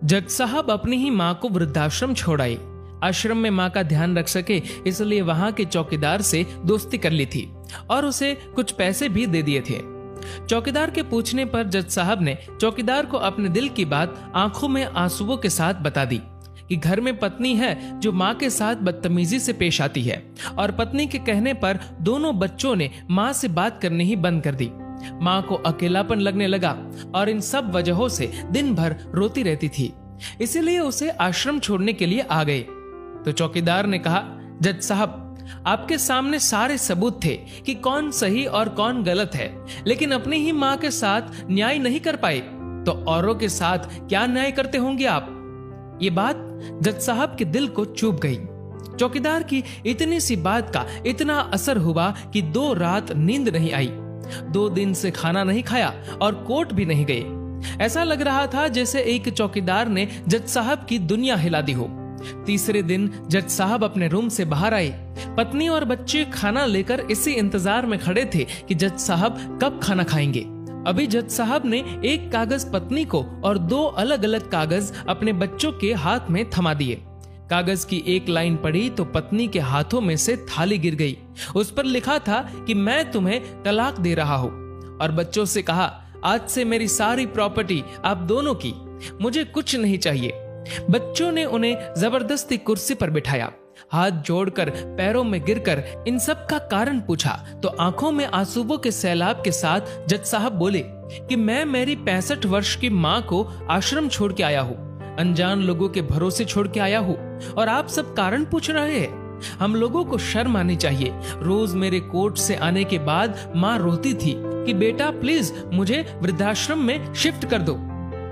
जज साहब अपनी ही माँ को वृद्धाश्रम छोड़ आए। आश्रम में माँ का ध्यान रख सके इसलिए वहां के चौकीदार से दोस्ती कर ली थी और उसे कुछ पैसे भी दे दिए थे। चौकीदार के पूछने पर जज साहब ने चौकीदार को अपने दिल की बात आंखों में आंसुओं के साथ बता दी कि घर में पत्नी है जो माँ के साथ बदतमीजी से पेश आती है और पत्नी के कहने पर दोनों बच्चों ने माँ से बात करनी ही बंद कर दी। माँ को अकेलापन लगने लगा और इन सब वजहों से दिन भर रोती रहती थी, इसीलिए उसे आश्रम छोड़ने के लिए आ गए। तो चौकीदार ने कहा, जज साहब आपके सामने सारे सबूत थे कि कौन सही और कौन गलत है, लेकिन अपनी ही माँ के साथ न्याय नहीं कर पाए तो औरों के साथ क्या न्याय करते होंगे आप। ये बात जज साहब के दिल को चुभ गई। चौकीदार की इतनी सी बात का इतना असर हुआ कि 2 रात नींद नहीं आई, 2 दिन से खाना नहीं खाया और कोर्ट भी नहीं गए। ऐसा लग रहा था जैसे एक चौकीदार ने जज साहब की दुनिया हिला दी हो। तीसरे दिन जज साहब अपने रूम से बाहर आए। पत्नी और बच्चे खाना लेकर इसी इंतजार में खड़े थे कि जज साहब कब खाना खाएंगे। अभी जज साहब ने एक कागज पत्नी को और 2 अलग अलग कागज अपने बच्चों के हाथ में थमा दिए। कागज की एक लाइन पढ़ी तो पत्नी के हाथों में से थाली गिर गई। उस पर लिखा था कि मैं तुम्हें तलाक दे रहा हूं, और बच्चों से कहा, आज से मेरी सारी प्रॉपर्टी आप दोनों की, मुझे कुछ नहीं चाहिए। बच्चों ने उन्हें जबरदस्ती कुर्सी पर बिठाया। हाथ जोड़कर पैरों में गिरकर इन सब का कारण पूछा तो आंखों में आंसुओं के सैलाब के साथ जज साहब बोले कि मैं मेरी 65 वर्ष की माँ को आश्रम छोड़ के आया हूँ, अनजान लोगों के भरोसे छोड़ के आया हूँ, और आप सब कारण पूछ रहे हैं। हम लोगों को शर्म आनी चाहिए। रोज मेरे कोर्ट से आने के बाद माँ रोती थी कि बेटा प्लीज मुझे वृद्धाश्रम में शिफ्ट कर दो।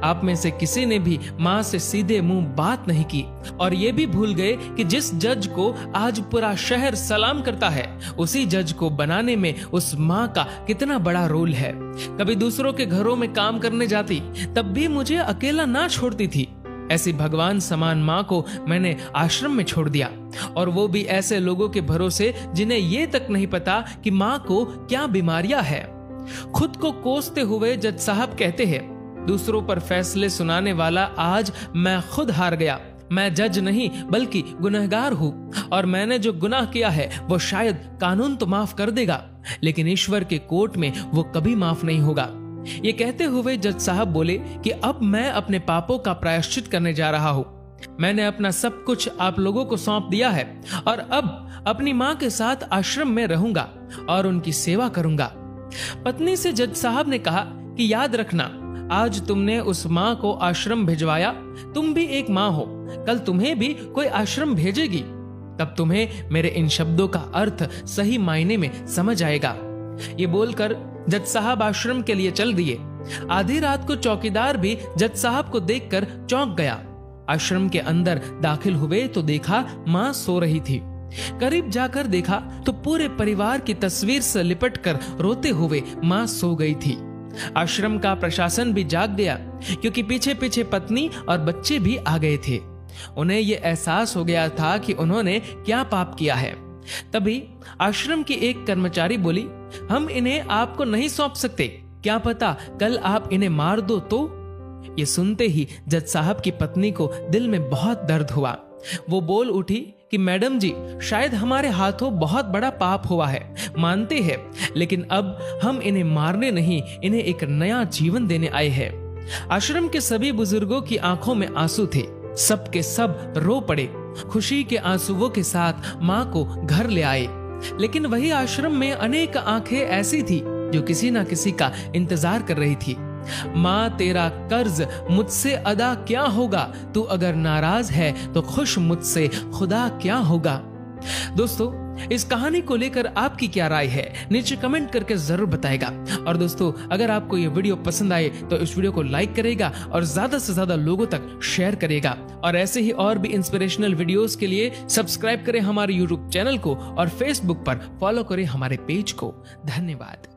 आप में से किसी ने भी माँ से सीधे मुंह बात नहीं की और ये भी भूल गए कि जिस जज को आज पूरा शहर सलाम करता है, उसी जज को बनाने में उस माँ का कितना बड़ा रोल है। कभी दूसरों के घरों में काम करने जाती तब भी मुझे अकेला ना छोड़ती थी। ऐसी भगवान समान माँ को मैंने आश्रम में छोड़ दिया, और वो भी ऐसे लोगों के भरोसे जिन्हें ये तक नहीं पता कि माँ को क्या बीमारियां है। खुद को कोसते हुए जज साहब कहते हैं, दूसरों पर फैसले सुनाने वाला आज मैं खुद हार गया। मैं जज नहीं बल्कि गुनहगार हूँ, और मैंने जो गुनाह किया है वो शायद कानून तो माफ कर देगा, लेकिन ईश्वर के कोर्ट में वो कभी माफ नहीं होगा। ये कहते हुए जज साहब बोले कि अब मैं अपने पापों का प्रायश्चित करने जा रहा हूँ। मैंने अपना सब कुछ आप लोगों को सौंप दिया है और अब अपनी माँ के साथ आश्रम में रहूंगा और उनकी सेवा करूंगा। पत्नी से जज साहब ने कहा कि याद रखना, आज तुमने उस माँ को आश्रम भिजवाया, तुम भी एक माँ हो, कल तुम्हें भी कोई आश्रम भेजेगी, तब तुम्हें मेरे इन शब्दों का अर्थ सही मायने में समझ आएगा। ये बोलकर जज साहब आश्रम के लिए चल दिए। आधी रात को चौकीदार भी जज साहब को देखकर चौंक गया। आश्रम के अंदर दाखिल हुए तो देखा माँ सो रही थी। करीब जाकर देखा तो पूरे परिवार की तस्वीर से लिपटकर रोते हुए माँ सो गई थी। आश्रम का प्रशासन भी जाग गया क्योंकि पीछे पीछे पत्नी और बच्चे भी आ गए थे। उन्हें यह एहसास हो गया था कि उन्होंने क्या पाप किया है। तभी आश्रम की एक कर्मचारी बोली, हम इन्हें आपको नहीं सौंप सकते, क्या पता कल आप इन्हें मार दो तो। ये सुनते ही जज साहब की पत्नी को दिल में बहुत दर्द हुआ। वो बोल उठी कि मैडम जी, शायद हमारे हाथों बहुत बड़ा पाप हुआ है, मानते हैं, लेकिन अब हम इन्हें मारने नहीं, इन्हें एक नया जीवन देने आए हैं। आश्रम के सभी बुजुर्गों की आंखों में आंसू थे। सब के सब रो पड़े। खुशी के आंसुओं के साथ माँ को घर ले आए। लेकिन वही आश्रम में अनेक आंखें ऐसी थी जो किसी ना किसी का इंतजार कर रही थी। माँ, तेरा कर्ज मुझसे अदा क्या होगा, तू अगर नाराज है तो खुश मुझसे खुदा क्या होगा। दोस्तों, इस कहानी को लेकर आपकी क्या राय है, नीचे कमेंट करके जरूर बताएगा। और दोस्तों, अगर आपको ये वीडियो पसंद आए तो इस वीडियो को लाइक करेगा और ज्यादा से ज्यादा लोगों तक शेयर करेगा। और ऐसे ही और भी इंस्पिरेशनल वीडियोस के लिए सब्सक्राइब करें हमारे यूट्यूब चैनल को और फेसबुक पर फॉलो करें हमारे पेज को। धन्यवाद।